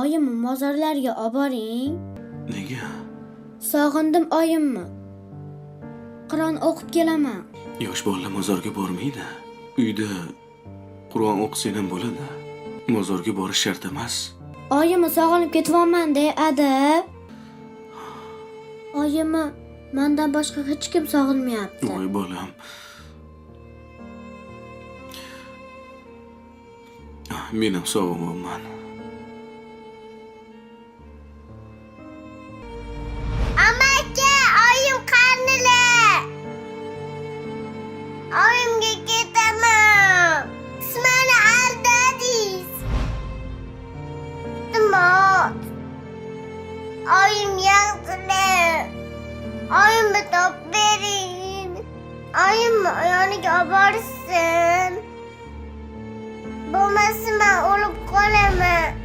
oyimni mozorlarga olib boring. Nega? Sog'indim oyimni. Qur'on o'qib kelaman. Yosh bolalar mozorga bormaydi. Uyda Qur'on o'qisang ham bo'ladi. Mozorga borish shart emas. Oyimni sog'inib ketyapman-da, adib. Oyimni mendan boshqa hech kim sog'inmayapti. Voy bolam. Men ham sog'inmayman. Amaki, oyim qarnili. Oyimga ketaman. Siz meni aldadingiz. Iltimos. Oyim yaxshi. Oyimni topib bering. Oyimni yoniga olib borsin. Bo'lmasa men o'lib qolaman.